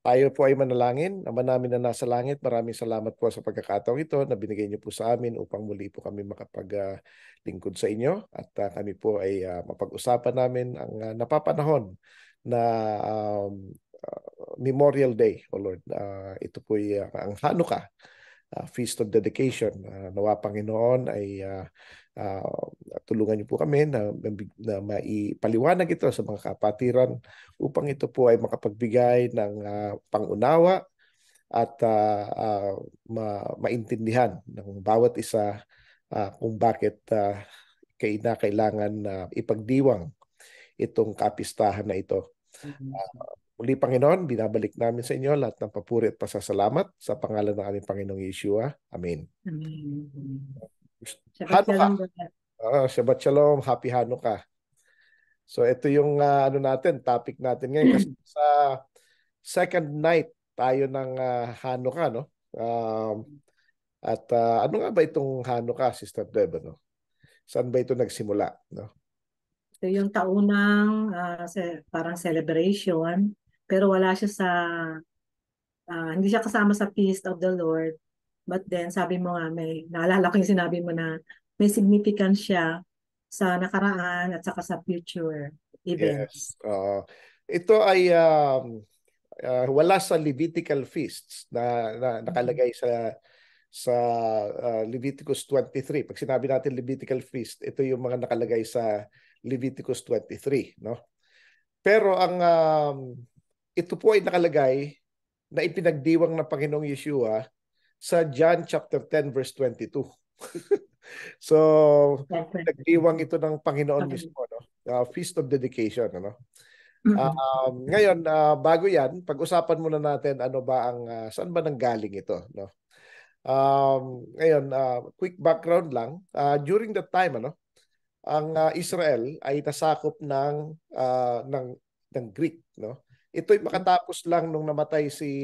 Tayo po ay manalangin. Ama namin na nasa langit, maraming salamat po sa pagkakataong ito na binigay niyo po sa amin upang muli po kami makapaglingkod sa inyo at kami po ay mapag-usapan namin ang napapanahon na Memorial Day, O Lord. Ito po ay ang Hanukkah, Feast of Dedication. Nawa Panginoon ay tulungan niyo po kami na maipaliwanag ito sa mga kapatiran upang ito po ay makapagbigay ng pangunawa at maintindihan ng bawat isa kung bakit kailangan ipagdiwang itong kapistahan na ito. Muli, Panginoon, binabalik namin sa inyo lahat ng papuri at pasasalamat sa pangalan ng aming Panginoong Yeshua. Amen. Shabbat Hanukkah. Shalom, brother. Shabbat Shalom. Happy Hanukkah. So ito yung topic natin ngayon kasi sa second night tayo ng Hanukkah, no? At ano nga ba itong Hanukkah, Sister Deb, no? Saan ba ito nagsimula, no? Ito yung taunang parang celebration, pero wala siya hindi siya kasama sa Feast of the Lord. But then, sabi mo nga, naalala ko yung sinabi mo na may significance siya sa nakaraan at saka sa future Yes. events. Ito ay wala sa Levitical feasts na nakalagay sa Leviticus 23. Pag sinabi natin Levitical feast, ito yung mga nakalagay sa Leviticus 23, no? Pero ang ito po ay nakalagay na ipinagdiwang ng Panginoong Yeshua sa John chapter 10 verse 22. So, nagdiwang ito ng Panginoon mismo, no? Feast of Dedication, ano? Ngayon, bago yan, pag-usapan muna natin ano ba ang saan ba nanggaling ito, no? Ngayon, quick background lang. During that time, ano, ang Israel ay nasakop ng Greek, no? Ito'y makatapos lang nung namatay si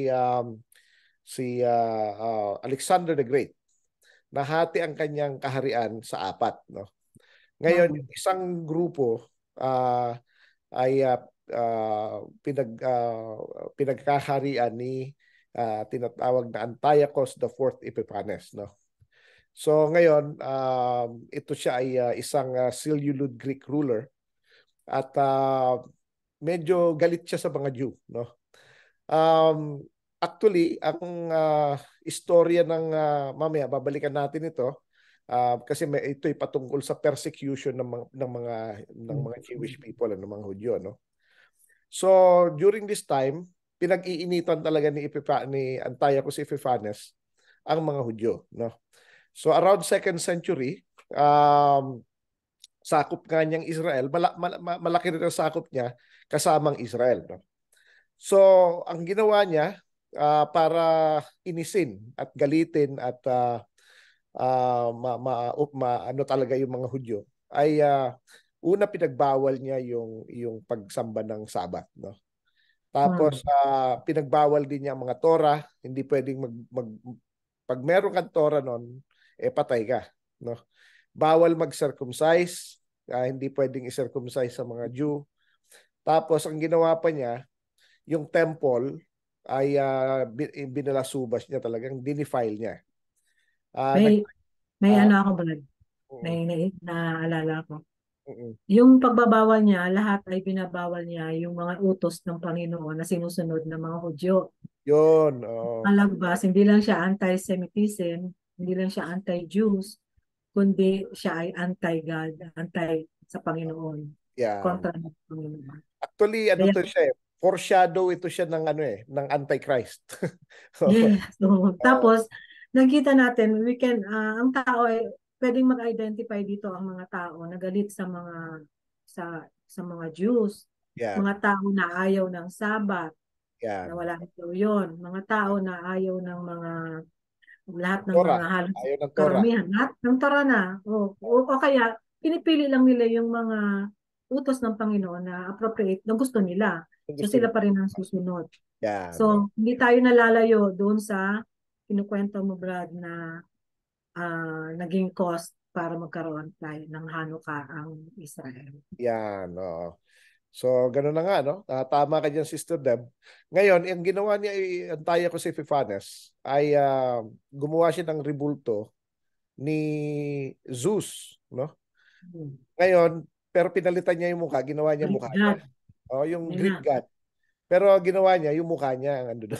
Alexander the Great. Nahati ang kanyang kaharian sa apat, no? Ngayon, yung isang grupo ay pinagkaharian ni tinatawag na Antiochus the Fourth Epiphanes, no? So ngayon, ito siya ay isang Seleucid Greek ruler at medyo galit siya sa mga Jew, no? Actually, ang istorya ng mamaya babalikan natin ito kasi ito'y patungkol sa persecution ng mga Jewish people, ng mga Hudyo, no? So during this time, pinag-iinitan talaga ni Antiochus Epiphanes ang mga Hudyo, no? So around 2nd century, sakop nga niyang Israel, malaki rin ang sakop niya kasamang Israel, no? So ang ginawa niya para inisin at galitin at ano talaga yung mga Hudyo ay una pinagbawal niya yung pagsamba ng Sabat, no? Tapos pinagbawal din niya ang mga Torah, hindi pwedeng pag meron kang Torah noon, patay ka, no? Bawal mag-circumcise, hindi pwedeng i-circumcise sa mga Jew. Tapos ang ginawa pa niya, yung temple ay binalasubas niya, talagang dinefile niya. May ano ako, Brad. Naalala ko. Yung pagbabawal niya, lahat ay binabawal niya yung mga utos ng Panginoon na sinusunod ng mga Hudyo. Yun. Malagpas, hindi lang siya anti-Semitism, hindi lang siya anti-Jews, kundi siya ay anti-God, anti sa Panginoon. Yeah. Kontra ng Panginoon. Actually, ano to siya foreshadow ito siya ng ng Antichrist. Yes. So, tapos, nakita natin, ang tao ay pwedeng mag-identify dito ang mga tao na galit sa mga Jews, Yeah. mga tao na ayaw ng Sabat, Yeah. na wala daw yun, mga tao na ayaw ng lahat ng Torah. mga halos Ayaw ng Torah. karamihan, lahat ng Torah na. O kaya, pinipili lang nila yung mga utos ng Panginoon na appropriate, na gusto nila. So Gusto sila niya. pa rin ang susunod. Yeah, no. So, hindi tayo nalalayo doon sa kinukwento mo, Brad, na naging cost para magkaroon tayo ng Hanukkah ang Israel. Yeah, no. So, gano'n na nga, no? Tama ka dyan, Sister Deb. Ngayon, ang ginawa niya, antaya ko si Epiphanes, ay gumawa siya ng rebulto ni Zeus, no? Ngayon, pero pinalitan niya yung mukha, ginawa niya Greek mukha niya. God. O, yung Yun Greek na. God. Pero ginawa niya, yung mukha niya, ang ano doon.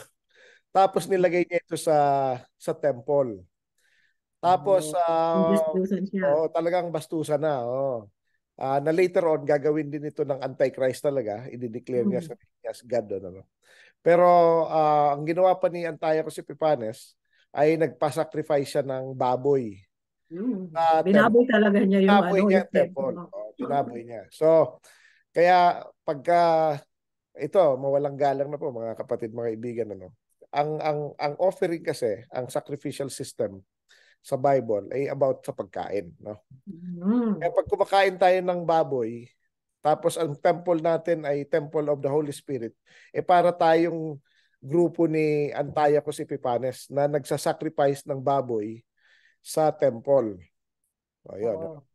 Tapos nilagay niya ito sa temple. Tapos, Oo. Industusan siya. talagang bastusan na. Oh. Na later on, gagawin din ito ng Antichrist talaga. I-declare niya Mm. sa as God. Ano. Pero ang ginawa pa ni Antiochus Epiphanes ay nagpa-sacrifice siya ng baboy sa Binaboy temple. talaga niya yung Binaboy niya yung ang temple. temple. Binaboy niya. So, kaya pagka ito, mawalang galang na po mga kapatid, mga kaibigan, ano. Ang offering kasi, ang sacrificial system sa Bible ay about sa pagkain, no? Kaya Mm. pag kumakain tayo ng baboy, tapos ang temple natin ay Temple of the Holy Spirit, para tayong grupo ni Antiochus Epiphanes na nagsasacrifice ng baboy sa temple. Ayun. Oo.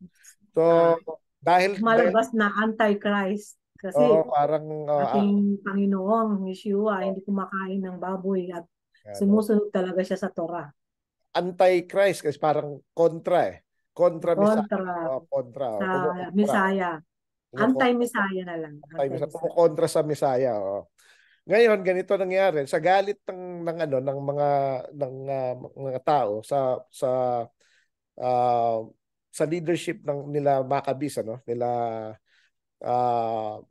So, Ah, dahil malabas na Antichrist kasi parang ating Panginoong Yeshua hindi kumakain ng baboy at ano, sumusunod talaga siya sa Torah. anti-Christ kasi parang kontra eh. Kontra Messiah. Kontra Kontra. sa Kumukontra. Messiah. Kumukontra sa, Anti-Messiah na lang. Anti-Messiah. kumukontra sa Messiah. Ngayon, ganito nangyari. Sa galit ng mga tao ah, sa leadership nila Maccabees, ano, nila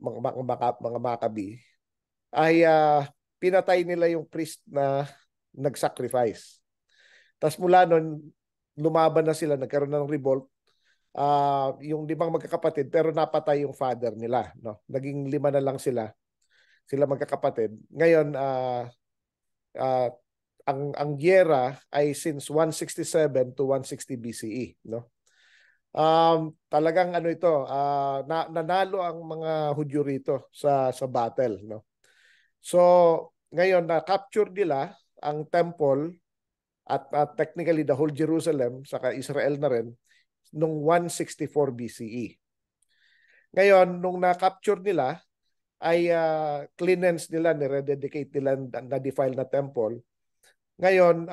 mga Maccabi, ay pinatay nila yung priest na nag-sacrifice. Tapos mula nun, lumaban na sila, nagkaroon ng revolt. Yung limang magkakapatid, pero napatay yung father nila. No? Naging 5 na lang sila magkakapatid. Ngayon, uh, ang giyera ay since 167 to 160 BCE. No? Talagang ano ito, nanalo ang mga Hudyo rito sa battle. No? So, ngayon, na-capture nila ang temple at technically the whole Jerusalem, saka Israel na rin, nung 164 BCE. Ngayon, nung na-capture nila, ay cleanse nila, ni-rededicate nila na-defile na temple. Ngayon,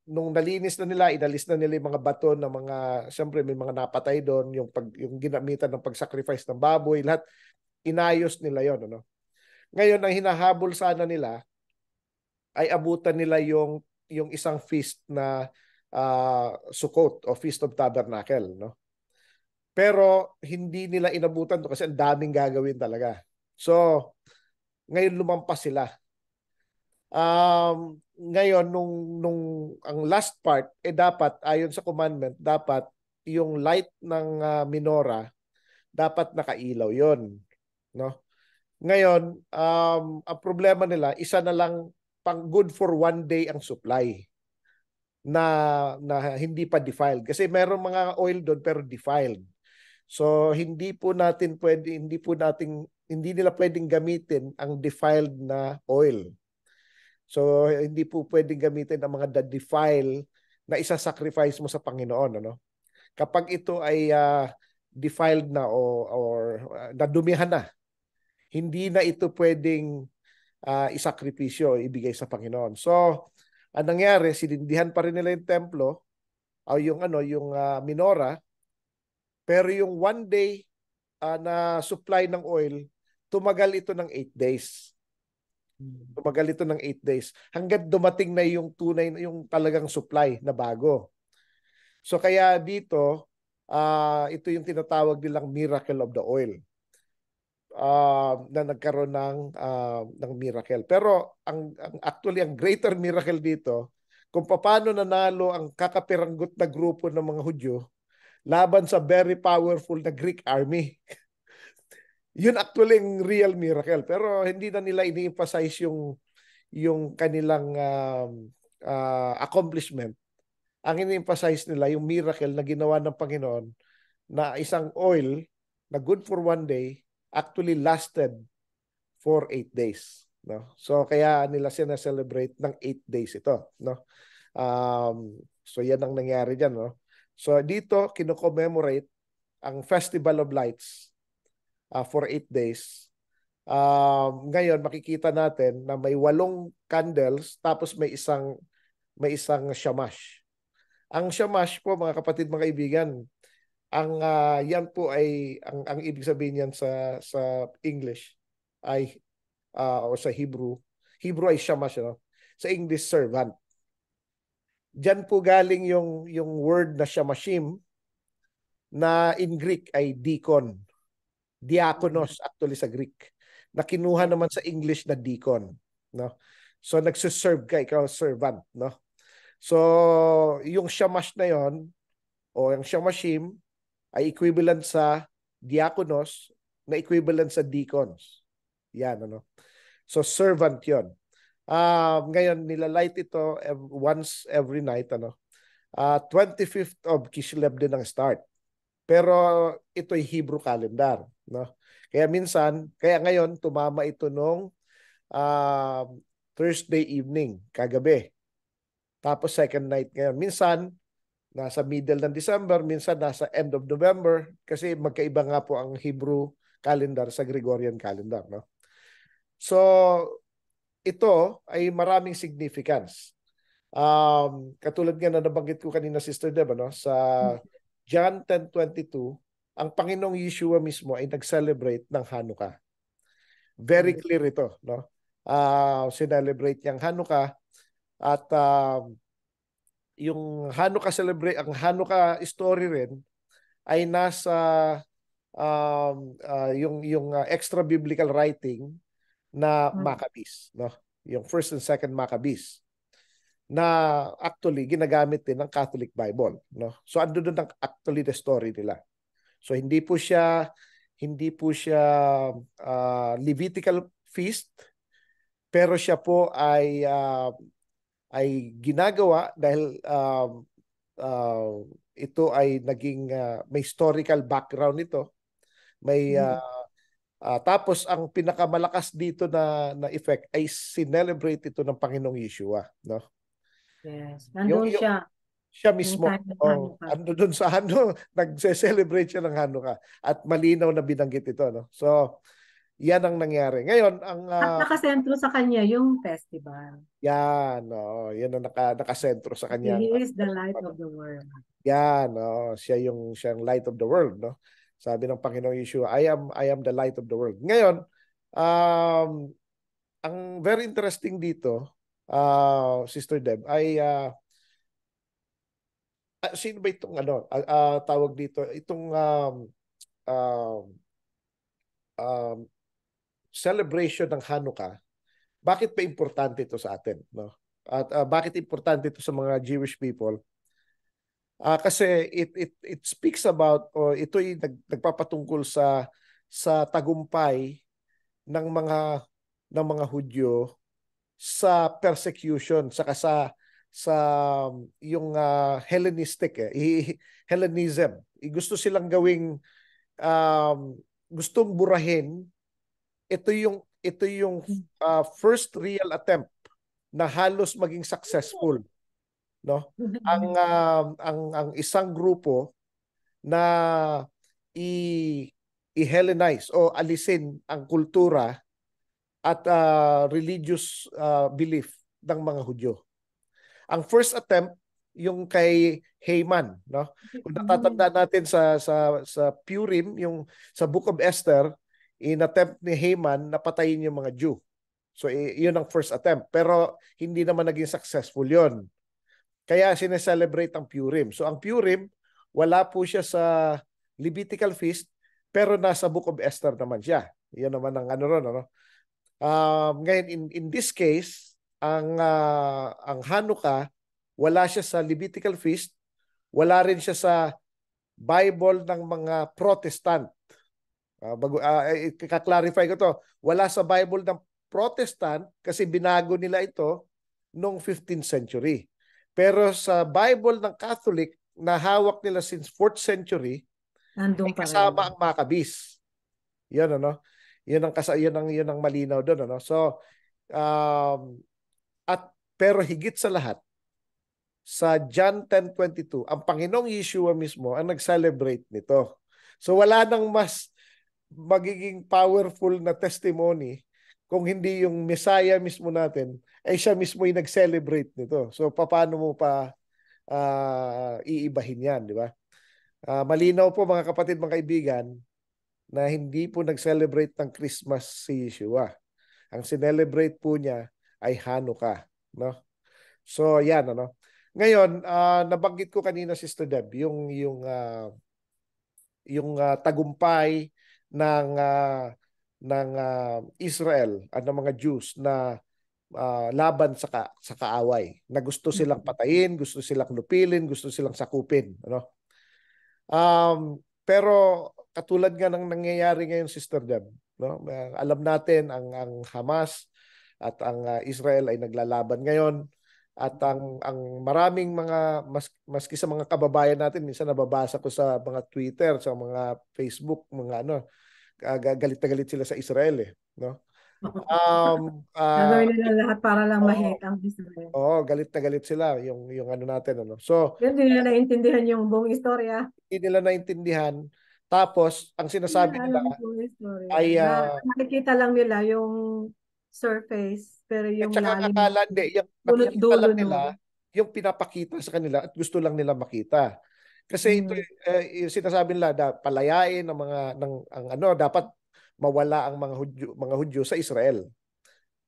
nung nalinis na nila, inalis na nila yung mga bato ng mga, siyempre may mga napatay doon, yung ginamitan ng pag-sacrifice ng baboy, lahat, inayos nila yon, ano? Ngayon, ang hinahabol sana nila, ay abutan nila yung isang feast na Sukkot o Feast of Tabernacle, no? Pero hindi nila inabutan to kasi ang daming gagawin talaga. So, ngayon lumampas sila. Ngayon nung ang last part dapat ayon sa commandment dapat yung light ng menorah dapat nakailaw 'yon, no? Ngayon, ang problema nila isa na lang pang good for 1 day ang supply na hindi pa defiled kasi meron mga oil doon pero defiled. So hindi nila pwedeng gamitin ang defiled na oil. So hindi po pwedeng gamitin ang mga defile na isa-sacrifice mo sa Panginoon, ano? Kapag ito ay defiled na or nadumihan na, hindi na ito pwedeng isakripisyo, ibigay sa Panginoon. So, ang nangyari, sinindihan pa rin nila yung templo o yung menorah, pero yung 1 day na supply ng oil, tumagal ito ng 8 days. Tumagal ito ng 8 days. Hanggang dumating na yung tunay, yung talagang supply na bago. So kaya dito, ito yung tinatawag nilang miracle of the oil. Na nagkaroon ng miracle. Pero actually, ang greater miracle dito, kung paano nanalo ang kakapiranggot na grupo ng mga Hudyo laban sa very powerful na Greek army. Yun actually ang real miracle. Pero hindi na nila ini-emphasize yung kanilang accomplishment. Ang ini-emphasize nila yung miracle na ginawa ng Panginoon na isang oil na good for 1 day actually lasted for 8 days. No? So kaya nila celebrate ng 8 days ito. No? So yan ang nangyari dyan. No? So dito, kino-commemorate ang Festival of Lights for 8 days. Ngayon makikita natin na may 8 candles tapos may isang shamash. Ang shamash po mga kapatid, mga kaibigan, yan po ay ang ibig sabihin yan sa English ay o sa Hebrew. Hebrew ay shamash, no? Sa English servant. Diyan po galing yung word na shamashim na in Greek ay deacon. Diakonos actually sa Greek. Na kinuha naman sa English na deacon, no? So nagsuserve ka, ikaw servant, no? So yung shamash na yon o yung shamashim ay equivalent sa diakonos na equivalent sa deacons. Yan, ano? So servant yon. Ngayon nilalight ito once every night, ano? 25th of Kislev din ang start. Pero ito ay Hebrew calendar, no? Kaya ngayon tumama ito nung Thursday evening, kagabi. Tapos second night ngayon. Minsan nasa middle ng December, minsan nasa end of November kasi magkaiba nga po ang Hebrew calendar sa Gregorian calendar, no? So ito ay maraming significance. Katulad nga na nabanggit ko kanina, Sister Deb, no? Sa John 10:22, ang Panginoong Yeshua mismo ay nag-celebrate ng Hanukkah. Very clear ito, no? Sinelebrate niyang Hanukkah at yung ang Hanukkah story rin ay nasa yung extra biblical writing na Maccabees, no? Yung first and second Maccabees na actually ginagamit din ng Catholic Bible, no? So ando doon ang actually the story nila. So hindi po siya Levitical feast, pero siya po ay ginagawa dahil ito ay naging may historical background nito. May tapos ang pinakamalakas dito na effect ay sinelebrate ito ng Panginoong Yeshua, no? Yes. Nandun siya. Siya mismo. Ando doon sa nagse-celebrate siya ng Hanukkah at malinaw na binanggit ito, no? So, yan ang nangyari. Ngayon, at nakasentro sa kanya yung festival. Yan, no. Yan ang nakasentro sa kanya. He is the light of the world. Yan, no. Siyang light of the world, no? Sabi ng Panginoong Yeshua, I am the light of the world. Ngayon, ang very interesting dito, Sister Deb, ay sino ba itong tawag dito? Itong celebration ng Hanukkah, bakit pa importante ito sa atin, no? At bakit importante ito sa mga Jewish people? Kasi it speaks about, o ito'y nagpapatungkol sa tagumpay ng mga Hudyo sa persecution saka sa yung Hellenistic Hellenism. Gusto silang gawing gustong burahin. Ito yung first real attempt na halos maging successful, no? Ang isang grupo na i-Hellenize o alisin ang kultura at religious belief ng mga Hudyo. Ang first attempt yung kay Haman, no? Kung natatandaan natin sa Purim, yung sa Book of Esther, in-attempt ni Haman na patayin yung mga Jew. So yun ang first attempt, pero hindi naman naging successful yon. Kaya sineselebrate ang Purim. So ang Purim, wala po siya sa Levitical feast, pero nasa Book of Esther naman siya. Yun naman ang ron, ano? Ngayon, in this case, ang Hanukkah, wala siya sa Levitical feast, wala rin siya sa Bible ng mga Protestant. Ika-clarify ko to. Wala sa Bible ng Protestant kasi binago nila ito noong 15th century. Pero sa Bible ng Catholic na hawak nila since 4th century, nandun pa kasama rin ang Maccabees. Yan, ano? Yun ang malinaw doon, ano? So pero higit sa lahat, sa John 10:22, ang Panginoong Yeshua mismo ang nag-celebrate nito. So wala nang mas magiging powerful na testimony kung hindi yung Messiah mismo natin, ay siya mismo yung nag-celebrate nito. So, paano mo pa iibahin yan, di ba? Malinaw po mga kapatid, mga kaibigan, na hindi po nag-celebrate ng Christmas si Yeshua. Ang sinelebrate po niya ay Hanukkah, no? So, yan, ano. Ngayon, nabanggit ko kanina, Sister Deb, yung tagumpay ng Israel at ng mga Jews na laban sa kaaway, na gusto silang patayin, gusto silang lupilin, gusto silang sakupin, ano? Pero katulad nga ng nangyayari ngayon, Sister Deb, no? Alam natin ang Hamas at ang Israel ay naglalaban ngayon, at ang maraming mga maski sa mga kababayan natin, minsan nababasa ko sa mga Twitter, sa mga Facebook, mga ano, galit na galit sila sa Israel, eh, no? Gagawin nila lahat para lang Oo, ma-hate ang Israel. galit na galit sila yung ano natin, ano. So, Yun, hindi nila naiintindihan yung buong istorya. hindi nila naintindihan. Tapos, ang Hindi sinasabi nila nila alam yung buong istorya. ay Na nakikita lang nila yung surface, pero at yung saka ang lalim, akala, hindi, yung punot nakikita dulo lang nila, nun. yung pinapakita sa kanila at gusto lang nila makita. Kasi ito, Mm. yung sinasabi nila, palayain ng mga, ang ano, dapat mawala ang mga Hudyo sa Israel.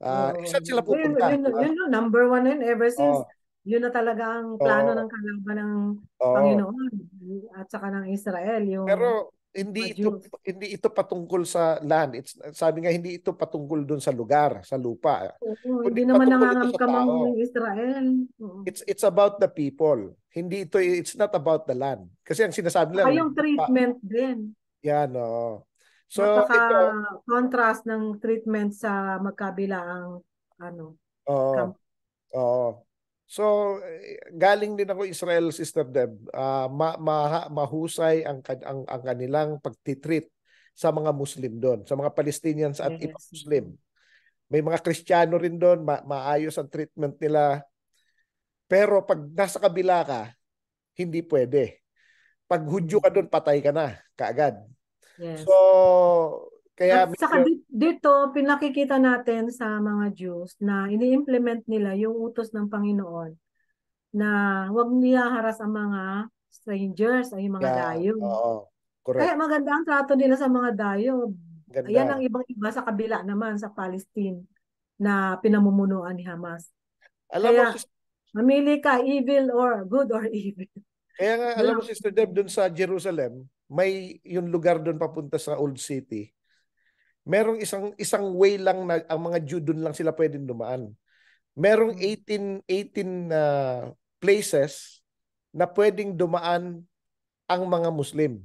Oo. Saan sila Yun, pupunta, yun, di ba? yun, yun, number one yun ever since Oo, yun na talaga ang plano ng oo, kalaban ng oo. Panginoon at saka ng Israel, yung Pero mga hindi ito Jews. hindi ito patungkol sa land. Sabi nga, hindi ito patungkol doon sa lugar, sa lupa. Oo, hindi Kundi naman patungkol ito sa nangangamkamang tao. yung Israel. Oo. It's about the people. Hindi ito, it's not about the land. Kasi ang sinasabi Saka nila, yung treatment din. yan, oh. So ito, Napaka-contrast ng treatment sa magkabilaang ano, oh, camp. oh. So galing din ako Israel, Sister Deb. Mahusay ang kanilang pagtitreat sa mga Muslim doon, sa mga Palestinians at ibang Yes. Muslim. May mga Kristiyano rin doon, maayos ang treatment nila. Pero pag nasa kabila ka, hindi pwede. Pag Hudyo Mm. ka doon, patay ka na kaagad. So, Yes. kaya At saka medyo, dito, pinakikita natin sa mga Jews na ini-implement nila yung utos ng Panginoon na huwag nilaharas ang mga strangers ay mga yan, dayo. oo, Kaya correct. maganda ang trato nila sa mga dayo. Ayan ang Ganda. ibang-iba sa kabila naman sa Palestine na pinamumunuan ni Hamas. Alam mo, Kaya mamili ka, evil or good or evil. kaya nga, Doon alam mo, ako. Sister Deb, doon sa Jerusalem, may yung lugar doon papunta sa Old City. Merong isang way lang na ang mga Jew doon lang sila pwedeng dumaan. Merong Mm. 18 places na pwedeng dumaan ang mga Muslim.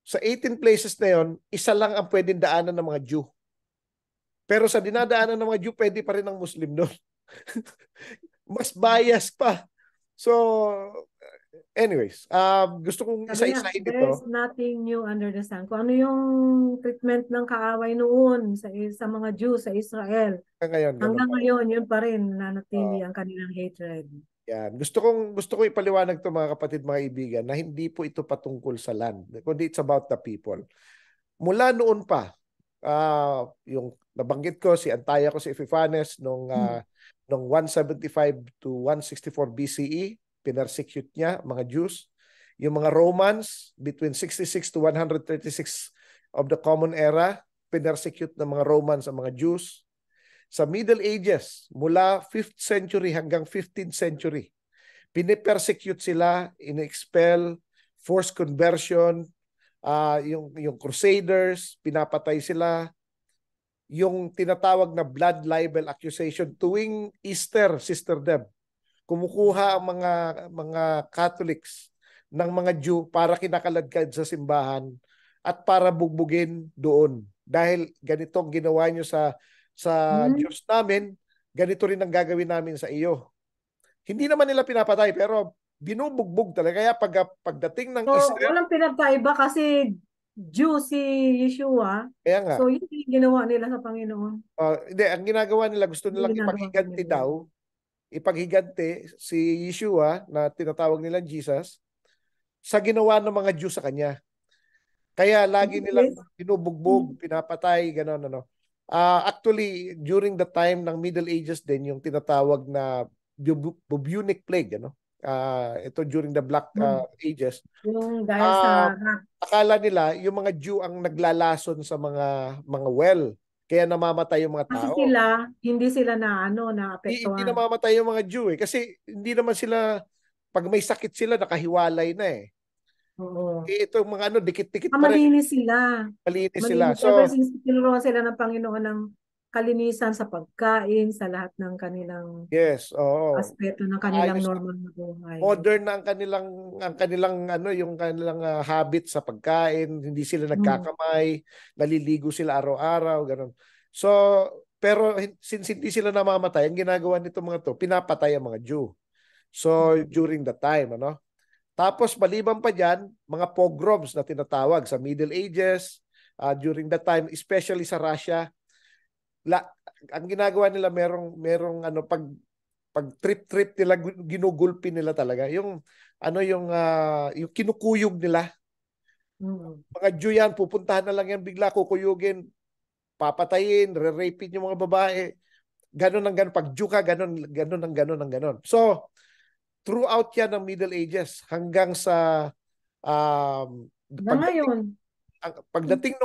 Sa 18 places na yon, isa lang ang pwedeng daanan ng mga Jew. Pero sa dinadaanan ng mga Jew, pwede pa rin ang Muslim doon. Mas bias pa. So, anyways, gusto kong Sabi nga, isa-isahin there is ito. nothing new under the sun. Kung ano yung treatment ng kaaway noon sa mga Jews sa Israel, Ngayon, ganun hanggang pa rin. ngayon, yun pa rin nanatili Uh, ang kanilang hatred. Yan. Gusto ko ipaliwanag to mga kapatid, mga kaibigan, na hindi po ito patungkol sa land, kundi it's about the people. Mula noon pa, yung nabanggit ko, si Antiochus Epiphanes nung 175 to 164 BCE, pinersecute niya mga Jews. Yung mga Romans, between 66 to 136 of the Common Era, pinersecute ng mga Romans ang mga Jews. Sa Middle Ages, mula 5th century hanggang 15th century, pinipersecute sila, in-expel, forced conversion, yung Crusaders, pinapatay sila, yung tinatawag na blood libel accusation tuwing Easter, Sister Deb, kumukuha ang mga Catholics ng mga Jew para kinakaladkad sa simbahan at para bugbugin doon. Dahil ganito ang ginawa nyo sa Hmm? Diyos namin, ganito rin ang gagawin namin sa iyo. Hindi naman nila pinapatay, pero binubugbog talaga. Kaya pagdating ng So, Easter, walang pinagkaiba kasi Jew si Yeshua. kaya nga, So, yun yung ginawa nila sa Panginoon. hindi, ang ginagawa nila, gusto Yung nilang ginagawa sa ipaghiganti kanila. daw, ipaghiganti si Yeshua na tinatawag nila Jesus sa ginawa ng mga Jew sa kanya. Kaya lagi nilang Yes. binubugbog, pinapatay, gano'n ano. Actually, during the time ng Middle Ages din, yung tinatawag na bubonic plague, ano? Ito during the Black Ages. Yung dahil Ah, sa akala nila yung mga Jew ang naglalason sa mga well. Kaya namamatay yung mga kasi tao. hindi sila na Hindi naapektuhan. namamatay yung mga Jew eh. Kasi hindi naman sila, pag may sakit sila, nakahiwalay na eh. Oo. Itong mga ano, dikit-dikit pa rin. Malinis sila. Malinis sila. Malinis. Ever So, since tinuruan sila ng Panginoon ng kalinisan sa pagkain, sa lahat ng kanilang yes, oo. aspeto ng kanilang Ayos na. normal na buhay. Modern na ang kanilang ano, yung kanilang habit sa pagkain, hindi sila Hmm. nagkakamay, naliligo sila araw-araw, ganun. So, pero since hindi sila namamatay, ang ginagawa nito mga to, pinapatay ang mga Jew. So, Hmm. during the time, ano? Tapos maliban pa diyan, mga pogroms na tinatawag sa Middle Ages, during that time, especially sa Russia, la, ang ginagawa nila merong ano pag trip nila ginugulpi nila talaga yung ano yung kinukuyog nila Hmm. mga Jew yan pupuntahan na lang yan bigla kukuyugin papatayin re-rapein yung mga babae ganun ang ganun pag Jew ka ganun ganun ang ganun ang ganun so throughout yan ng Middle Ages hanggang sa um, Hanggang pagdating ngayon. pagdating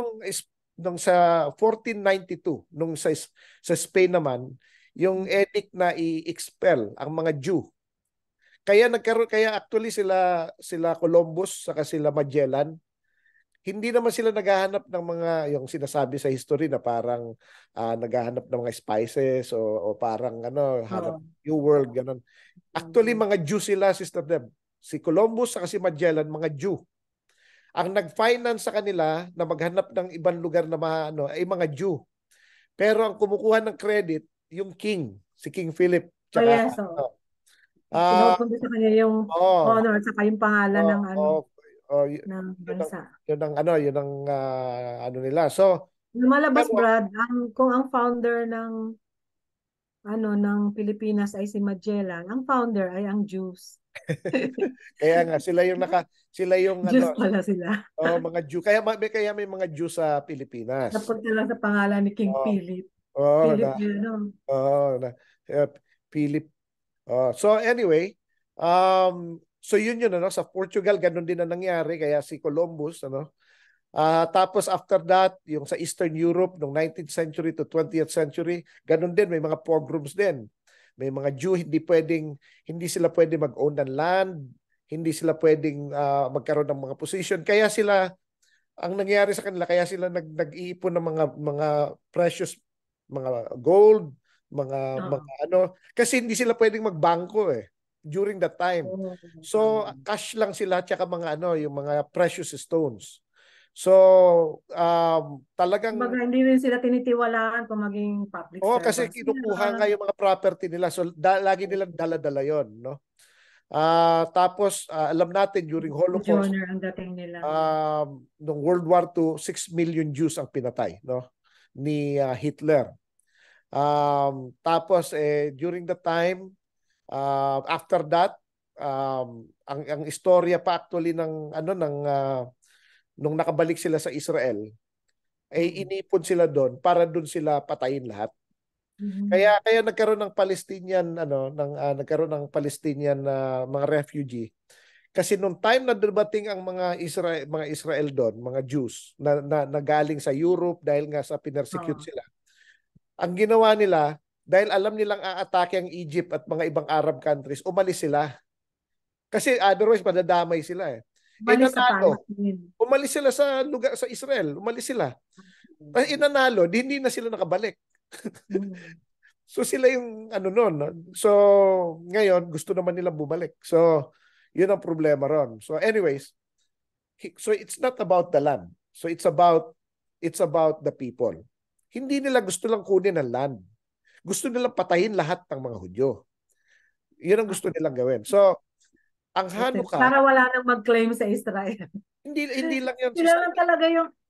nung sa 1492 nung sa Spain naman yung edict na i-expel ang mga Jew. Kaya actually sila Columbus saka sila Magellan hindi naman sila naghahanap ng mga yung sinasabi sa history na parang naghahanap ng mga spices o parang ano hanap Oo. New World ganun. Actually Hmm. mga Jew sila Sister Deb. Si Columbus saka si Magellan mga Jew. Ang nag-finance sa kanila na maghanap ng ibang lugar na ano ay mga Jew. Pero ang kumukuha ng credit yung king, si King Philip Oh, tsaka yes. So, ah pinupunta sa kanya yung oh, honor at saka yung pangalan oh, ng oh, oh, ng yun ang bansa. yun ang ano nila. So, Lumalabas, pero Brad, kung ang founder ng Pilipinas ay si Magellan, ang founder ay ang Jews. kaya nga sila yung Jews ano, pala sila. mga Jew. Kaya may mga Jew sa Pilipinas. Napunta lang sa pangalan ni King Oh, Philip. oh, Philip na, yun, no? na uh, Philip. So anyway, so yun ano sa Portugal ganun din ang nangyari kaya si Columbus ano. Tapos after that, yung sa Eastern Europe noong 19th century to 20th century, ganun din may mga pogroms din. May mga Jew hindi sila pwede mag-own ng land, hindi sila pwedeng magkaroon ng mga position. Kaya sila ang nangyari sa kanila kaya sila nag-iipon ng mga precious mga gold, mga Oo. ano kasi hindi sila pwedeng magbangko during that time. Oo. So cash lang sila tsaka mga ano yung mga precious stones. So talagang Kumbaga, hindi rin sila tinitiwalaan kung maging public kasi servants kinukuha nga sila. yung mga property nila. So lagi nilang dala-dala 'yon, no? Tapos alam natin during Holocaust Sojourner ang dating nila. noong World War II, 6 million Jews ang pinatay, no? Ni Hitler. Tapos during the time after that ang istorya pa actually ng ano ng nung nakabalik sila sa Israel ay Mm. inipon sila doon para doon sila patayin lahat. Kaya Mhm. kaya nagkaroon ng Palestinian nagkaroon ng Palestinian na mga refugee. Kasi nung time na dumating ang mga Israel doon, mga Jews na galing sa Europe dahil nga sa pinersecute Oo. sila. Ang ginawa nila dahil alam nilang aatake ang Egypt at mga ibang Arab countries, umalis sila. Kasi otherwise madadamay sila eh. Balik sa Nanalo. Palestine. Umalis sila sa lugar sa Israel, umalis sila. Tapos inanalo, hindi na sila nakabalik. Mm. So sila yung ano noon. No? So ngayon gusto naman nilang bumalik. So yun ang problema ron. So anyways, so it's not about the land. So it's about the people. Hindi nila gusto lang kunin ang land. Gusto nilang patayin lahat ng mga Hudyo. Yun ang gusto nilang gawin. So ang Hanukkah, Para wala nang mag-claim sa Israel. hindi lang yan Sila sister. lang talaga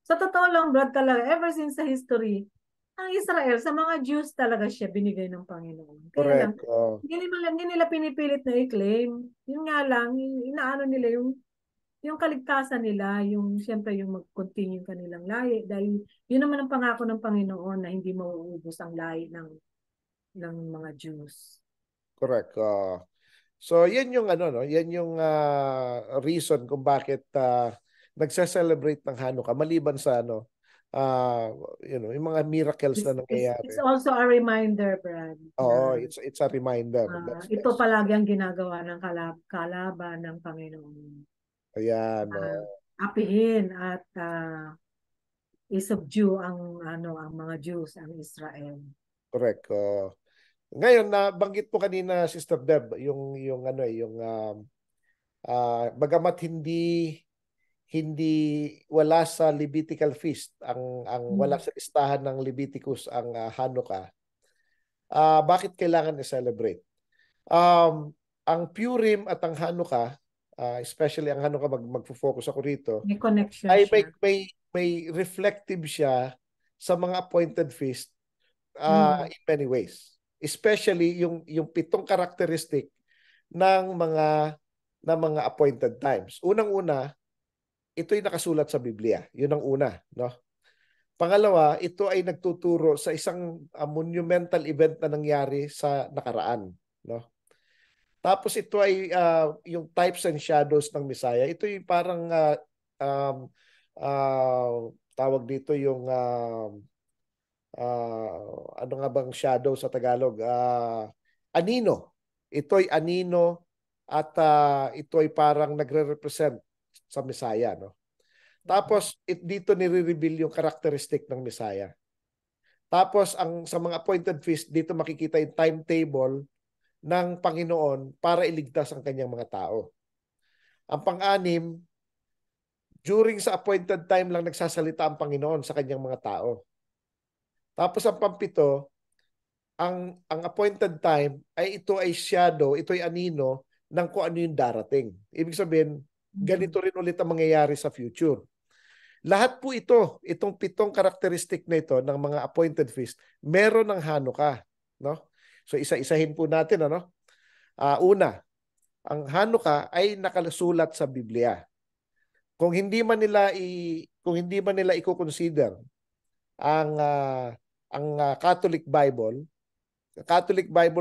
sa totoo lang, Brad, talaga, ever since sa history, ang Israel, sa mga Jews talaga siya binigay ng Panginoon. Kaya lang, Correct. hindi nila pinipilit na i-claim. Yun nga lang, inaano nila yung yung kaligtasan nila, yung siyempre yung mag-continue kanilang lahi dahil yun naman ang pangako ng Panginoon na hindi mauubos ang lahi ng mga Jews. Correct. So yan yung ano no, yan yung reason kung bakit nagse-celebrate ng Hanukkah maliban sa ano uh, yung mga miracles na It's nangyayari. also a reminder, Brad, Oo, na it's a reminder. ito palagi ang ginagawa ng kalaban ng Panginoon. Ayan, Apihin at i-subdue ang mga Jews, ang Israel. correct. Ngayon na banggit po kanina Sister Deb yung ano yung bagamat hindi wala sa Levitical feast ang wala sa listahan ng Leviticus ang Hanukkah. Bakit kailangan i-celebrate? Ang Purim at ang Hanukkah, especially ang Hanukkah magfo-focus ako rito, May connection ay siya. may reflective siya sa mga appointed feast in many ways. Especially yung 7 characteristic ng mga appointed times. Unang-una, ito'y nakasulat sa Biblia. Yun ang una, no? Pangalawa, ito ay nagtuturo sa isang monumental event na nangyari sa nakaraan, no? Tapos ito ay yung types and shadows ng Messiah. Ito yung parang um, tawag dito yung ano nga bang shadow sa Tagalog? Anino. Ito ay anino at ito ay parang nagre-represent sa Messiah, no? Tapos dito nire-reveal yung characteristic ng Messiah. Tapos sa mga appointed feast dito makikita yung timetable ng Panginoon para iligtas ang kanyang mga tao. Ang pang-anim, during sa appointed time lang nagsasalita ang Panginoon sa kanyang mga tao. Tapos ang pang-7, ang appointed time ay ito ay shadow, ito ay anino ng kung ano yung darating. Ibig sabihin, ganito rin ulit ang mangyayari sa future. Lahat po itong 7 karakteristik na ito ng mga appointed feast, meron ng Hanukkah, no? So isa-isahin po natin, ano? Una, ang Hanukkah ay nakasulat sa Biblia. Kung hindi man nila i-consider ang Catholic Bible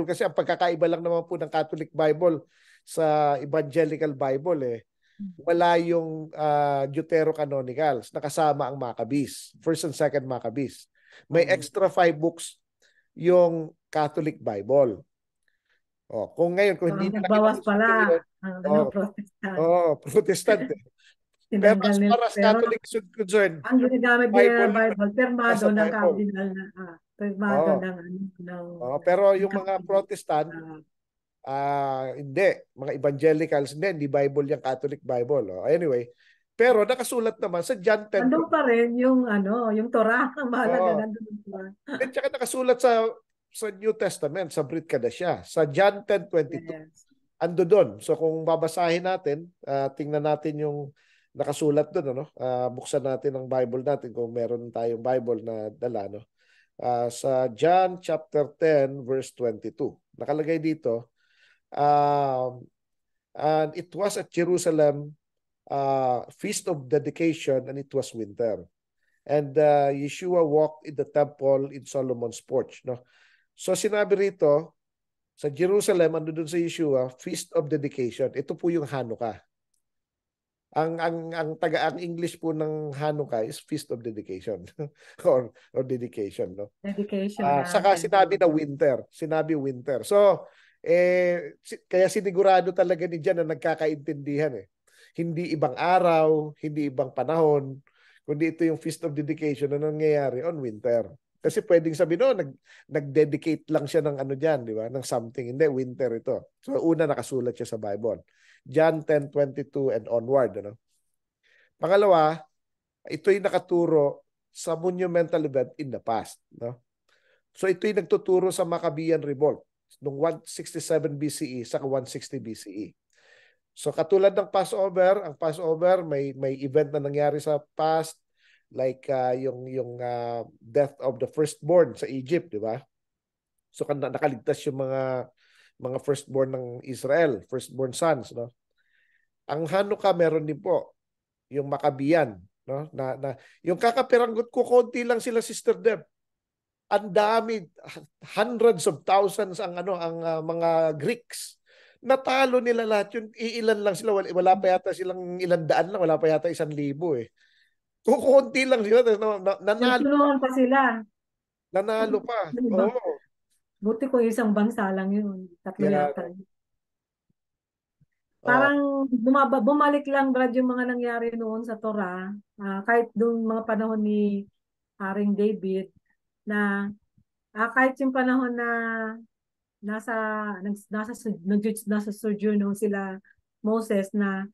kasi ang pagkakaiba lang naman po ng Catholic Bible sa Evangelical Bible wala yung Deuterocanonicals, nakasama ang Maccabees, First and Second Maccabees. May extra 5 books yung Catholic Bible. Kung hindi nila Nagbawas kinonsider yun, pala ang Protestant. Protestant. Pero Tinanggal as nila. far as Pero Catholic is concerned, ang ginagamit nila Bible ng Bible, nasa permado ng Bible. cardinal permado Oo. Pero yung mga Protestant, hindi. Mga evangelicals, hindi Bible yung Catholic Bible. Anyway, pero nakasulat naman sa John 10. Andun pa rin yung Torah, ang mahalaga nandun yung Torah. At saka nakasulat sa New Testament, sa Brit Kadashya, sa John 10:22. Yes. Ando doon. So kung babasahin natin, tingnan natin yung nakasulat doon, ano? Buksan natin ang Bible natin kung meron tayong Bible na dala, no? Sa John chapter 10 verse 22. Nakalagay dito, and it was at Jerusalem feast of dedication, and it was winter. And Yeshua walked in the temple in Solomon's porch, no? So sinabi rito sa Jerusalem, ando doon sa Yeshua, feast of dedication. Ito po yung Hanukkah. Ang English po ng Hanukkah is feast of dedication or dedication, no? Dedication ng Saka sinabi temple. na winter. Sinabi winter. So, kaya sinigurado talaga ni Jan na nagkakaintindihan Hindi ibang araw, hindi ibang panahon, kundi ito yung Feast of Dedication na nangyayari on winter. Kasi pwedeng sabihin, nag-dedicate lang siya ng ano dyan, di ba? Ng something. Hindi, winter ito. So, una nakasulat siya sa Bible. John 10:22 and onward. Ano? Pangalawa, ito'y nakaturo sa monumental event in the past. No? So ito'y nagtuturo sa Maccabean Revolt noong 167 BCE sa 160 BCE. So katulad ng Passover, ang Passover may event na nangyari sa past like yung death of the firstborn sa Egypt, di ba? So nakaligtas yung mga firstborn ng Israel, firstborn sons, no? Ang Hanukkah meron din po yung Makabiyan, no? Yung kakapiranggot ko konti lang sila, Sister Deb. Ang dami, hundreds of thousands ang mga Greeks. Natalo nila lahat yun. Iilan lang sila, wala pa yata silang 100 lang, wala pa yata 1,000 eh. Kukunti lang sila, nanalo pa. Nagtulungan pa sila. Nanalo pa. Diba? Oo. Buti ko isang bansa lang yun. Tatlo Yan. yata. Oh, Parang bumalik lang, Brad, yung mga nangyari noon sa Torah. Kahit doon mga panahon ni Haring David, na kahit yung panahon na nasa nasa sojourn sila Moses, na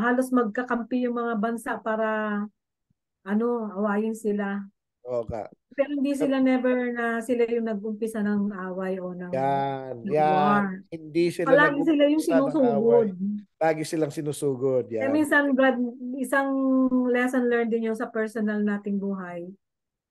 halos magkakampi yung mga bansa para awayin sila. okay. Pero hindi sila never na sila yung nag-umpisa ng away o Yan, ng yan. war. Hindi sila Palagi sila yung nag-uumpisa ng away. sinusugod. Lagi silang sinusugod. Kaya Yan. minsan, Brad, isang lesson learned din yung sa personal nating buhay,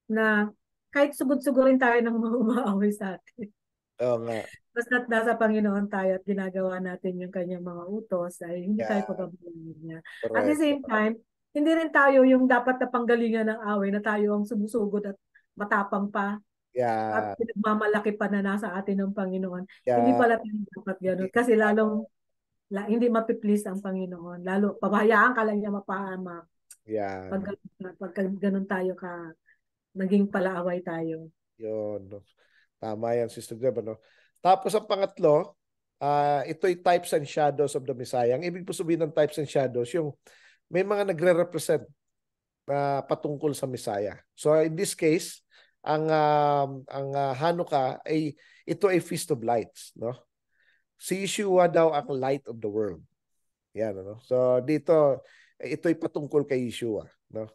na kahit sugod-sugurin tayo ng mga umaaway sa atin, Oo nga. basta't nasa Panginoon tayo at ginagawa natin yung kanyang mga utos, ay hindi tayo Yan. pababayaan niya. At the Correct. same time, hindi rin tayo yung dapat na panggalingan ng away, na tayo ang sumusugod at matapang pa at Yan. pinagmamalaki pa na nasa atin ng Panginoon. Hindi Yan. pala tayo dapat ganun. Kasi lalong hindi mapiplease ang Panginoon. Lalo, pabayaan ka lang niya mapahamak. Pag, Yan. pag ganun tayo naging palaaway tayo. Yun. Tama yan, Sister Deb. Ano? Tapos ang pangatlo, ito'y types and shadows of the Messiah. Ang ibig po sabihin ng types and shadows, yung may mga nagre-represent na patungkol sa Messiah. So in this case, ang Hanukkah ay ito ay Feast of Lights, no? Si Yeshua daw ang light of the world. Yan, ano? So dito ito'y patungkol kay Yeshua, no?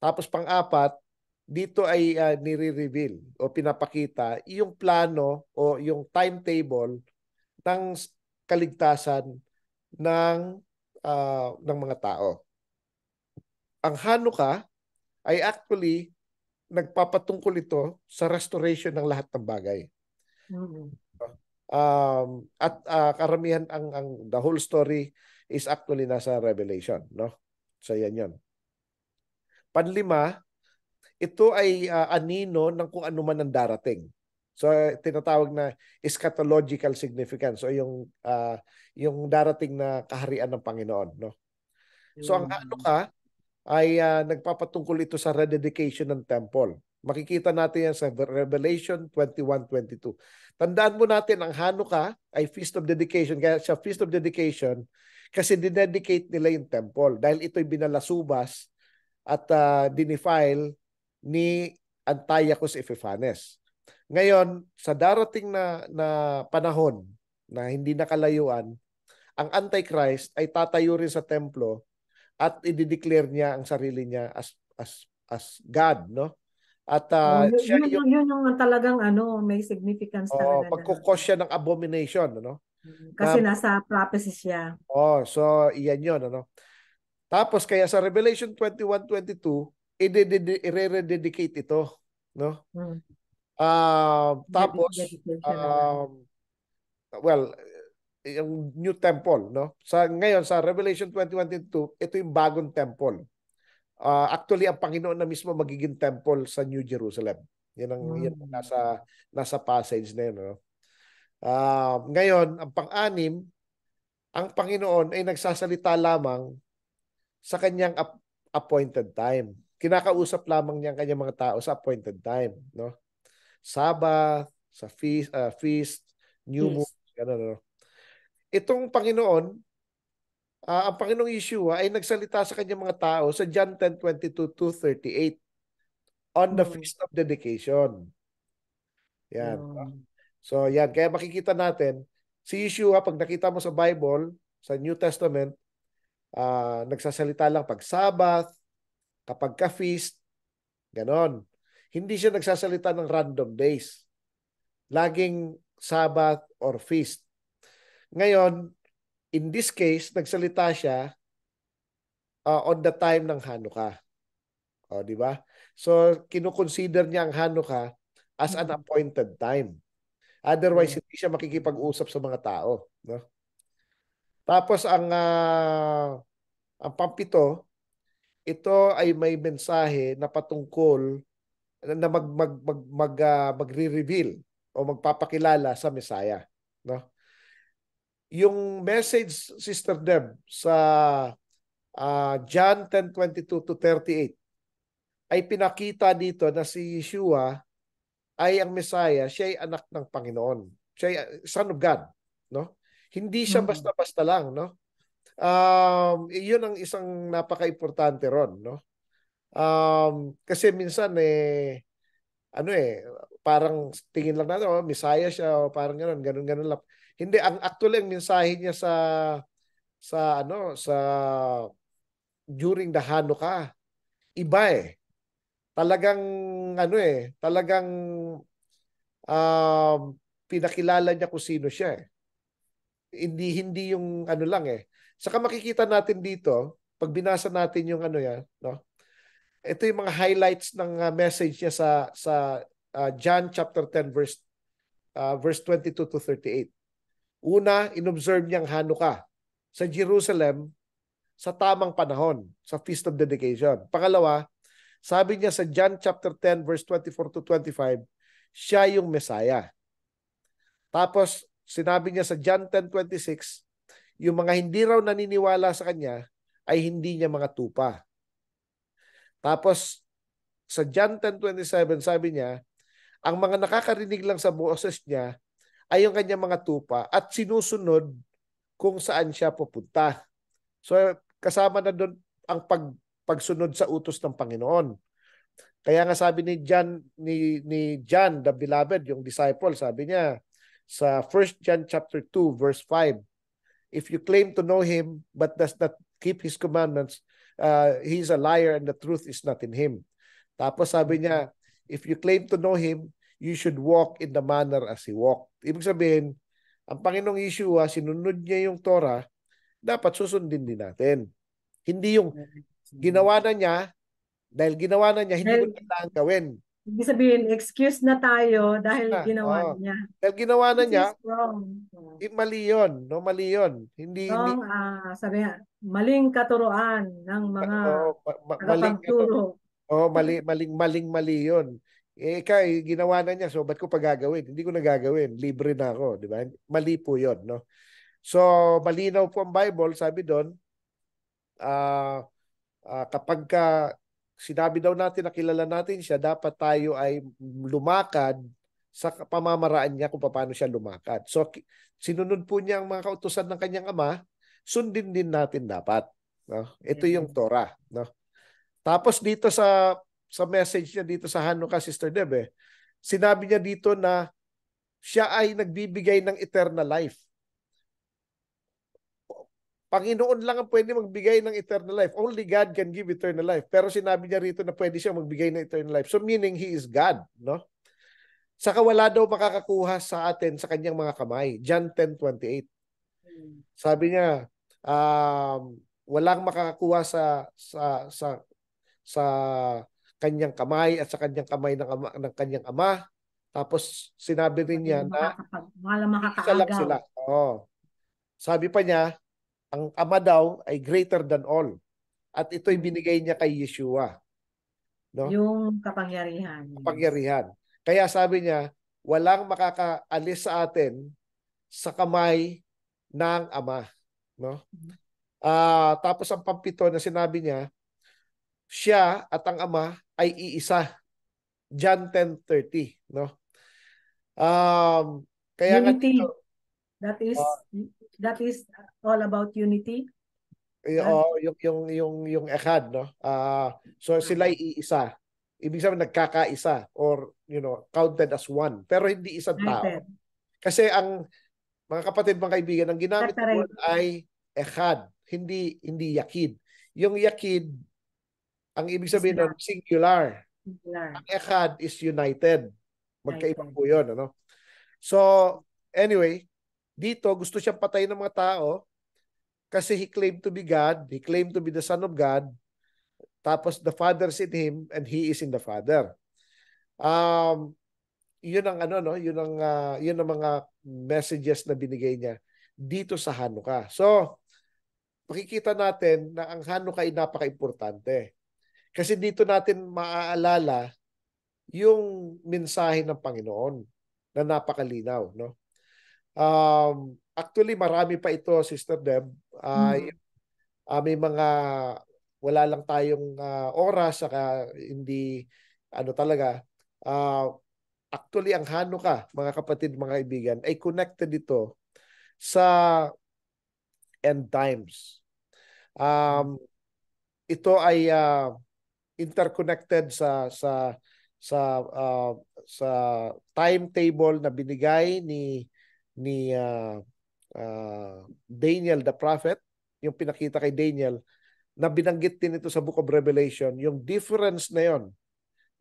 Tapos pang-apat, dito ay nire-reveal o pinapakita yung plano o yung timetable ng kaligtasan ng ng mga tao. Ang Hanukkah ay actually nagpapatungkol ito sa restoration ng lahat ng bagay. Mm-hmm. Karamihan ang the whole story is actually nasa Revelation, no? So yan 'yon. Panlima, ito ay anino ng kung ano man ang darating. So tinatawag na eschatological significance o yung darating na kaharian ng Panginoon, no? So ang Hanukkah ay nagpapatungkol ito sa rededication ng temple. Makikita natin yan sa Revelation 21:22. Tandaan mo natin, ang Hanukkah ay Feast of Dedication. Kaya siya Feast of Dedication kasi dinedicate nila yung temple dahil ito'y binalasubas at dinefile ni Antiochus Epiphanes. Ngayon, sa darating na panahon na hindi nakalayuan, ang Antichrist ay tatayo rin sa templo at i-declare niya ang sarili niya as God, no? At siya yun yung talagang may significance talaga na. pagkukos siya ng abomination, ano? Kasi nasa prophecy siya. So iyan 'yon, ano? Tapos kaya sa Revelation 21:22, i-rededicate ito, no? Tapos well, yung new temple, no? Ngayon sa Revelation 21:22, ito yung bagong temple. Actually ang Panginoon na mismo magiging temple sa New Jerusalem. Yan ang nasa passage na yun, no? Ngayon, ang pang-anim, ang Panginoon ay nagsasalita lamang sa kanyang appointed time. Kinakausap lamang niya ang kanyang mga tao sa appointed time, no? Sabbath, sa feast, new moon, ganun, no? Itong Panginoon, ang Panginoong Yeshua ay nagsalita sa kanyang mga tao sa John 10:22-38 on the Feast of Dedication. Yan. So yan, kaya makikita natin, si Yeshua, pag nakita mo sa Bible, sa New Testament, nagsasalita lang pag Sabbath, kapag ka-feast, ganon. Hindi siya nagsasalita ng random days. Laging Sabbath or feast. Ngayon, in this case, nagsalita siya on the time ng Hanukkah. O, di ba? So, kinukonsider niya ang Hanukkah as an appointed time. Otherwise, hindi siya makikipag-usap sa mga tao. No? Tapos ang pampito, ito ay may mensahe na patungkol na magre-reveal o magpapakilala sa Messiah, no? Yung message, Sister Deb, sa John 10:22-38 ay pinakita dito na si Yeshua ay ang Messiah, siya ay anak ng Panginoon. Siya ay son of God, no? Hindi siya Mm. basta-basta lang, no? Yun ang isang napaka-importante ron, no? Kasi minsan ano parang tingin lang natin, Messiah siya, o parang ganun lang. Hindi, ang actually ang mensahe niya sa during the Hanukkah, iba Talagang talagang um, pinakilala niya kung sino siya. Hindi yung ano lang Saka makikita natin dito, pag binasa natin yung ano yan, no? Ito yung mga highlights ng message niya sa John chapter 10 verse 22-38. Una, inobserve niyang Hanukkah sa Jerusalem sa tamang panahon, sa Feast of Dedication. Pangalawa, sabi niya sa John chapter 10 verse 24-25, siya yung Messiah. Tapos, sinabi niya sa John 10:26, yung mga hindi raw naniniwala sa kanya ay hindi niya mga tupa. Tapos, sa John 10:27, sabi niya, ang mga nakakarinig lang sa boses niya ay yung kanyang mga tupa at sinusunod kung saan siya pupunta. So, kasama na doon ang pagsunod sa utos ng Panginoon. Kaya nga sabi ni John the beloved, yung disciple, sabi niya sa 1 John chapter 2 verse 5, if you claim to know him but does not keep his commandments, he is a liar and the truth is not in him. Tapos sabi niya, if you claim to know him, you should walk in the manner as he walked. Ibig sabihin, ang Panginoong Yeshua, sinunod niya yung Torah, dapat susundin din natin. Hindi yung ginawa na niya, dahil ginawa na niya, hindi mo Dahil, na kailangan gawin. ibig sabihin, excuse na tayo dahil Na, ginawa oh. niya. Dahil ginawa na Which niya, is wrong. mali yun, no? Mali yun. Hindi, Wrong, sabi nga, maling katuruan ng mga maling, tagapagturo. mali yun. Ginawa na niya, so ba't ko pa gagawin? Hindi ko na gagawin. Libre na ako, di ba? Mali po yun, no? So, malinaw po ang Bible, sabi doon, kapag sinabi daw natin na kilala natin siya, dapat tayo ay lumakad sa pamamaraan niya kung paano siya lumakad. So, sinunod po niya ang mga kautusan ng kanyang ama, sundin din natin dapat. No? Ito yung Torah. No? Tapos dito sa message niya dito sa Hanukkah, Sister Deb, sinabi niya dito na siya ay nagbibigay ng eternal life. Panginoon lang ang pwede magbigay ng eternal life. Only God can give eternal life. Pero sinabi niya rito na pwede siya magbigay ng eternal life. So meaning He is God, no? Saka wala daw makakakuha sa atin sa kanyang mga kamay. John 10:28. Sabi niya, walang makakakuha sa kanyang kamay at sa kanyang kamay ng kanyang ama. Tapos sinabi rin niya na Walang isa lang makakaagaw. sila. Oh. Sabi pa niya, ang ama daw ay greater than all. At ito'y binigay niya kay Yeshua. No? Yung kapangyarihan. Kapangyarihan. Kaya sabi niya, walang makakaalis sa atin sa kamay ng ama. No? Tapos ang pampito na sinabi niya, siya at ang ama ay iisa. John 10:30. No? Kaya nga dito, Unity. That is all about unity. yung echad, no? So sila iisa. Ibig sabihin nagkakaisa or counted as one. Pero hindi isang tao. United. Kasi ang mga kapatid, mga kaibigan, ang ginamit ng Separate. word ay echad, hindi yakid. Yung yakid, ang ibig sabihin nun, singular. Ang echad is united. Magkaiba po yun, ano? So, anyway, dito gusto siyang patayin ng mga tao kasi he claimed to be God, he claimed to be the Son of God, tapos the Father is in him and he is in the Father. Yun ang ano no, yun ang mga messages na binigay niya. dito sa Hanukkah. So, makikita natin na ang Hanukkah ay napaka-importante. Kasi dito natin maaalala yung mensahe ng Panginoon na napakalinaw, no? Actually, marami pa ito, Sister Deb. Mm. May mga wala lang tayong oras saka hindi ano talaga. Ah, Actually, ang Hanukkah, mga kapatid, mga kaibigan, ay connected ito sa end times. Um, Ito ay interconnected uh, sa timetable na binigay ni Daniel the prophet, yung pinakita kay Daniel na binanggit din ito sa Book of Revelation, yung difference na yon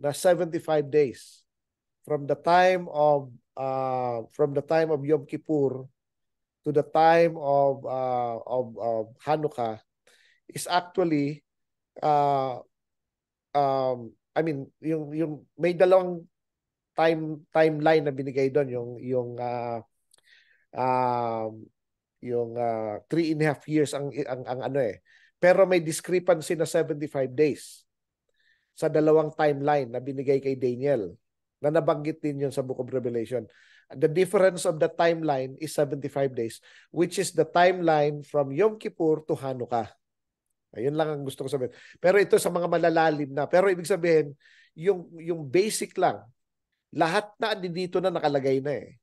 na 75 days from the time of Yom Kippur to the time of Hanukkah is actually uh, I mean yung may dalawang timeline na binigay doon um, yung 3.5 years ang ano pero may discrepancy na 75 days sa dalawang timeline na binigay kay Daniel na nabanggit din yun sa Book of Revelation. The difference of the timeline is 75 days, which is the timeline from Yom Kippur to Hanukkah. Ayun lang ang gusto ko sabihin. Pero ito sa mga malalalim na. Pero ibig sabihin, yung basic lang, lahat na dito na nakalagay na eh.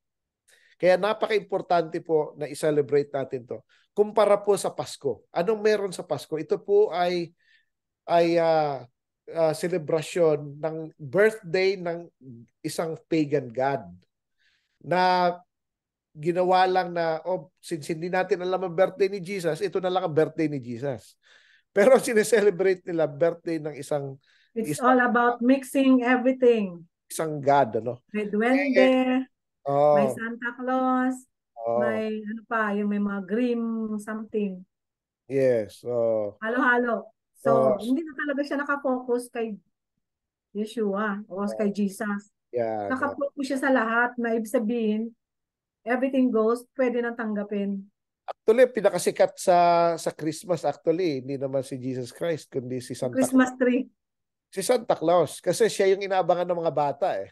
Kaya napaka-importante po na i-celebrate natin to. Kumpara po sa Pasko. Anong meron sa Pasko? Ito po ay celebration ng birthday ng isang pagan god na ginawa lang na, since hindi natin alam ang birthday ni Jesus, ito na lang ang birthday ni Jesus. Pero sineselebrate nila birthday ng isang It's isang all about mixing everything. isang god, ano? May duwende, may Oh, Santa Claus, oh, may ano pa, yung may mga Grimm something. yes. Oh, Halo-halo. oh, So, hindi na talaga siya nakafocus kay Yeshua o kay oh, Jesus. yan. Oh. Nakafocus siya sa lahat na ibig sabihin, everything goes, pwede nang tanggapin. Actually, pinakasikat sa Christmas actually, hindi naman si Jesus Christ, kundi si Santa Claus. Christmas tree. Si Santa Claus kasi siya yung inaabangan ng mga bata eh.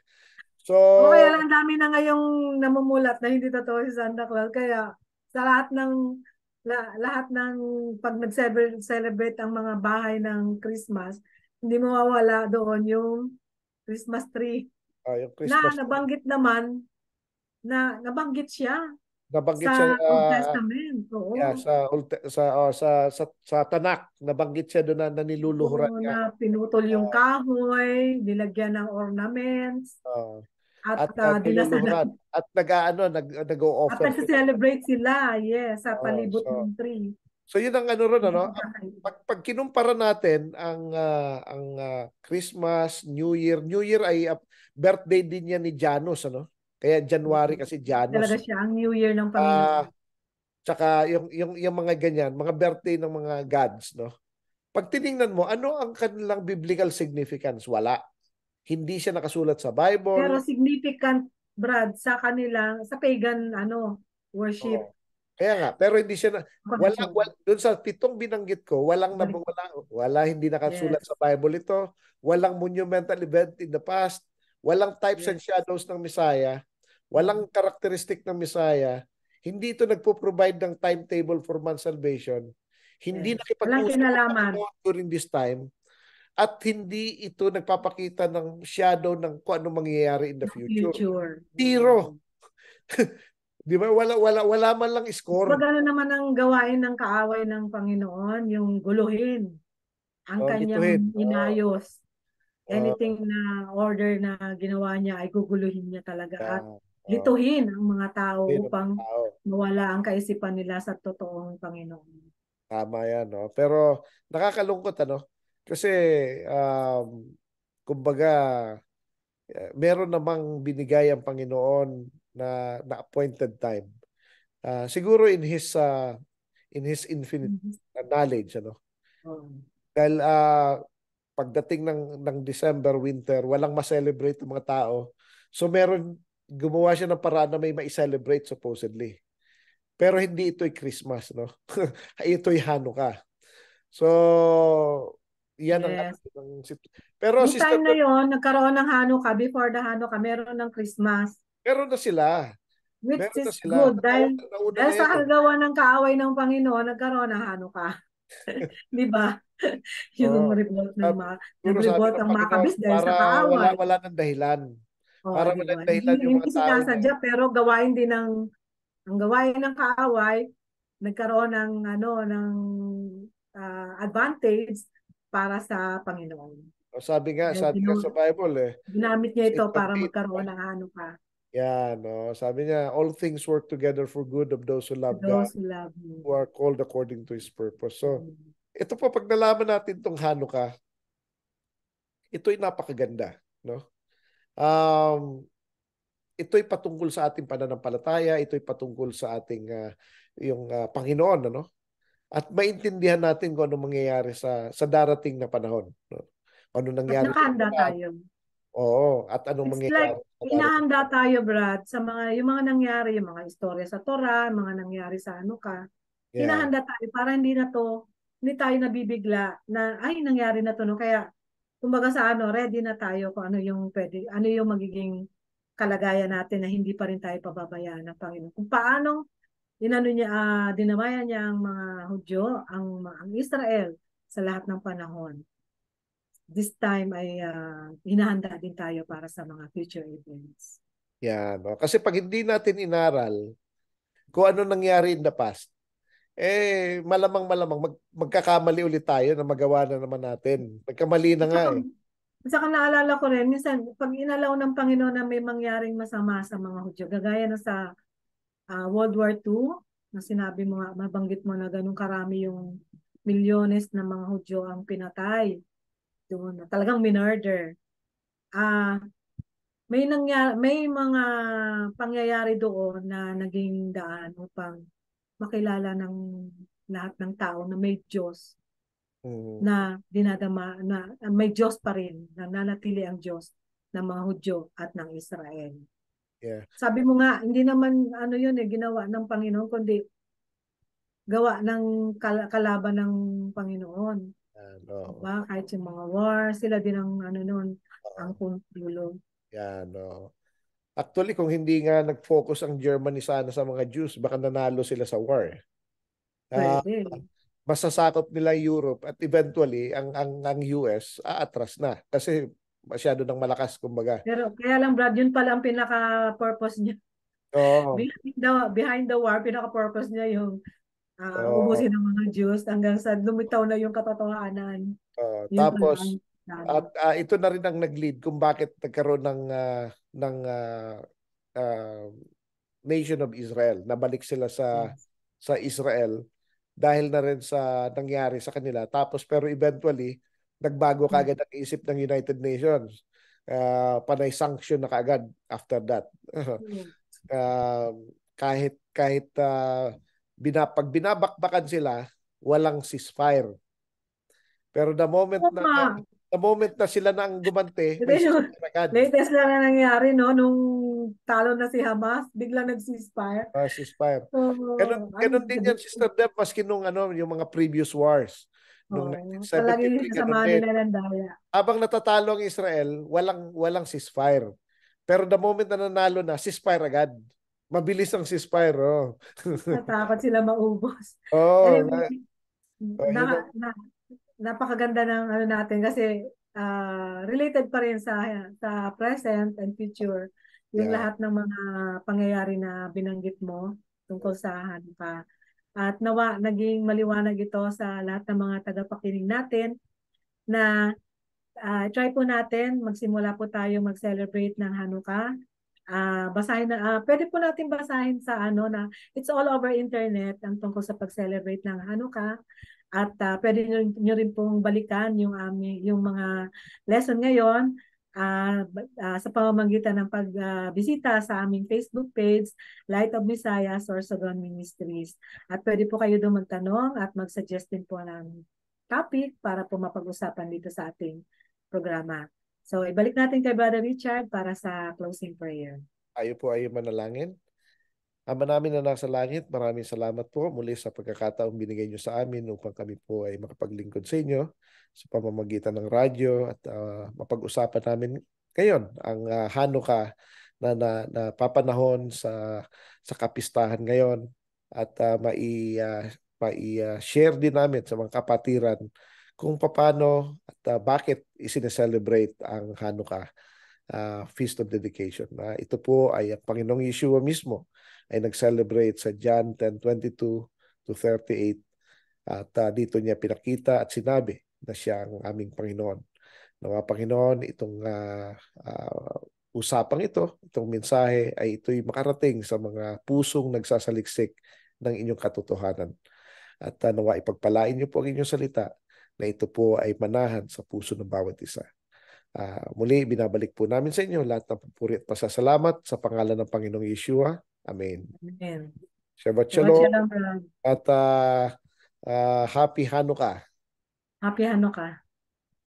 So, O kaya lang ang dami na ngayong namumulat na hindi totoo si Santa Claus. Kaya sa lahat ng pag nag-celebrate ang mga bahay ng Christmas, hindi mawawala doon yung Christmas tree yung na Christmas nabanggit naman na nabanggit siya nabanggit siya sa Old Testament. yeah, Oo. sa Tanak, nabanggit siya doon na niluluhuran Oo, niya. na pinutol yung Uh, kahoy, nilagyan ng ornaments, uh, at at dinasalan. niluluhuran at At nag-o-offer sila. nagse-celebrate sila, yes, sa palibot So ng tree. yun ang ano ron Hindi ano. magkakaiba. Pag kinumpara natin ang Christmas, New Year ay birthday din niya ni Janus ano. Kaya January kasi Talaga Janus. siya ang New Year ng Ah, Panginoon. tsaka yung mga ganyan, mga birthday ng mga gods, no? Pag tiningnan mo, ano ang kanilang biblical significance? Wala. Hindi siya nakasulat sa Pero Bible. significant, Brad, sa kanilang, sa pagan, worship, Oo. Kaya nga, pero hindi siya connection. doon sa 7 binanggit ko, wala hindi nakasulat Yes, sa Bible ito, walang monumental event in the past, walang types and yes. shadows ng Messiah, walang Mm. characteristic ng Messiah, hindi ito nagpo-provide ng timetable for man's salvation, hindi Yes. Walang nakipag-usap ang kinalaman Panginoon during this time, at hindi ito nagpapakita ng shadow ng kung ano mangyayari in the ng future. future. Zero. Di ba? Wala man lang score. Pag ano naman ang gawain ng kaaway ng Panginoon, yung guluhin ang Lituhin. kanyang inayos. Uh, Anything na order na ginawa niya ay guguluhin niya talaga at yeah, lituhin ang mga tao lituhin ng upang tao. mawala ang kaisipan nila sa totoong Panginoon. Tama yan, no? Pero nakakalungkot, ano? Kasi, kumbaga, meron namang binigay ang Panginoon na appointed time. Siguro in His infinite Mhm. knowledge, ano? Oh. Dahil pagdating ng December, winter, walang ma-celebrate ng mga tao. So gumawa siya ng paraan na may ma-celebrate supposedly. Pero hindi ito'y Christmas, no? Ito'y Hanukkah. So, yan ang Yes. pero Yung Sister time na Deb, yon nagkaroon ng Hanukkah, before the Hanukkah, meron ng Christmas. meron na sila. Which Meron na is sila. good Nauna dahil na sa yan eh. hagawa ng kaaway ng Panginoon, nagkaroon ng Hanukkah. Di ba? Yung Oo. revolt Sabi, siguro sabi nag-revolt ng ang Panginoon Maccabees dahil para sa wala kaaway. wala ng dahilan. Oh, Para di wala ba? ng Hindi, dahilan yung hindi mga tao na sinasadya pero gawain din ang gawain ng kaaway nagkaroon ng advantage para sa Panginoon. Dahil sabi nga sa Bible ginamit niya ito Satan para did. magkaroon ng Hanukkah. Yan, no? Sabi niya, all things work together for good of those who To love God, those who love me. who are called according to His purpose. So, Mm. ito po, pag nalaman natin itong Hanukkah, ito'y napakaganda, no? Um, ito'y patungkol sa ating pananampalataya, ito'y patungkol sa ating yung Panginoon, ano? At maintindihan natin kung ano mangyayari sa darating na panahon, no? Ano At nangyari sa nakahanda nakaraan. tayo. Oo, at anong It's like, mangyayari sa darating. inahanda tayo, Brad, sa yung mga nangyari, yung mga istorya sa Torah, mga nangyari sa Hanukkah. Yeah. Hinahanda tayo para hindi tayo nabibigla na, ay, nangyari na to, no? Kaya, kumbaga sa ready na tayo kung ano yung magiging kalagayan natin na hindi pa rin tayo pababayaan ng Panginoon. Kung paano dinamayan niya ang mga Hudyo, ang Israel sa lahat ng panahon. This time ay hinahanda din tayo para sa mga future events. Yan, no? Kasi pag hindi natin inaral kung ano nangyari in the past, malamang magkakamali ulit tayo na magawa na naman natin. Nagkamali na At nga saka, eh. at saka naalala ko rin, minsan, pag inalaw ng Panginoon na may mangyaring masama sa mga Hudyo, gagaya na sa World War II, na sinabi mo nga, mabanggit mo na ganun karami yung milyones na mga Hudyo ang pinatay. Doon, talagang minurder. Ah, may mga pangyayari doon na naging daan upang makilala ng lahat ng tao na may Diyos Mm, na dinadama na may Diyos pa rin, na nanatili ang Diyos ng mga Hudyo at ng Israel. yeah. Sabi mo nga, hindi naman yun ginawa ng Panginoon, kundi gawa ng kalaban ng Panginoon. No. Diba? Kahit yung mga war, sila din ang nun, ang Uh, puntulo. yan, no. Actually, kung hindi nga nag-focus ang Germany sana sa mga Jews, baka nanalo sila sa war. Ah, Pwede. masasakop nila Europe at eventually ang US aatras na kasi masyado nang malakas kumbaga. Pero kaya lang Brad, yun pala ang pinaka-purpose niya. Oo. Behind the war, pinaka-purpose niya yung Oo. ubusin ng mga Jews hanggang sa lumitaw na yung katotohanan. Yun pala ang Tapos plano. at ito na rin ang nag-lead kung bakit nagkaroon ng Nation of Israel. Nabalik sila Yes. sa Israel dahil na rin sa nangyari sa kanila. Tapos pero eventually nagbago Mm. kaagad ang isip ng United Nations. Panay sanction na kaagad after that. Mm. Kahit pag binabakbakan sila, walang ceasefire. Pero Oo nga. the moment na sila na ang gumante, Ito may yung ceasefire agad. latest lang na nangyari, no? Nung talo na si Hamas, biglang nag-ceasefire. Ceasefire. So, Ganun din yan, Sister Deb, maski nung yung mga previous wars. Nung palagi 1973, ganun sinasamahan din. nila ng daya. Habang natatalo ang Israel, walang ceasefire. Pero the moment na nanalo na, ceasefire agad. Mabilis ang ceasefire. Oh. Natakot sila maubos. Oh, Anyway, yun na, ang, na, napakaganda ng natin kasi related pa rin sa present and future yung yeah. lahat ng mga pangyayari na binanggit mo tungkol sa Hanukkah. At nawa naging maliwanag ito sa lahat ng mga tagapakinig natin na try po natin, magsimula po tayo mag-celebrate ng Hanukkah. Pwede po natin basahin sa na it's all over internet ang tungkol sa pag-celebrate ng Hanukkah. At pwede nyo rin pong balikan yung mga lesson ngayon sa pamamagitan ng pagbisita sa aming Facebook page, Light of Messiah, Sorsogon Ministries. At pwede po kayo doon magtanong at mag-suggest din po ng topic para po mapag-usapan dito sa ating programa. So, ibalik natin kay Brother Richard para sa closing prayer. Tayo po ay manalangin. Ama namin na nasa langit, maraming salamat po muli sa pagkakataong binigay niyo sa amin upang kami po ay makapaglingkod sa inyo sa pamamagitan ng radyo at mapag-usapan namin ngayon ang Hanukkah na papanahon sa kapistahan ngayon at mai-share din namin sa mga kapatiran kung paano at bakit isineselebrate ang Hanukkah Feast of Dedication. Ito po ay ang Panginoong Yeshua mismo ay nag-celebrate sa John 10:22 to 38 at dito niya pinakita at sinabi na siya ang aming Panginoon. Nawa Panginoon, itong usapang ito, itong mensahe ay ito'y makarating sa mga pusong nagsasaliksik ng inyong katotohanan. At nawa ipagpalain niyo po ang inyong salita na ito po ay manahan sa puso ng bawat isa. Muli, binabalik po namin sa inyo lahat ng papuri at pasasalamat sa pangalan ng Panginoong Yeshua. Amen. Amen. Shabbat Shabbat Shalom shalom, brad. at Happy Hanukkah. Happy Hanukkah.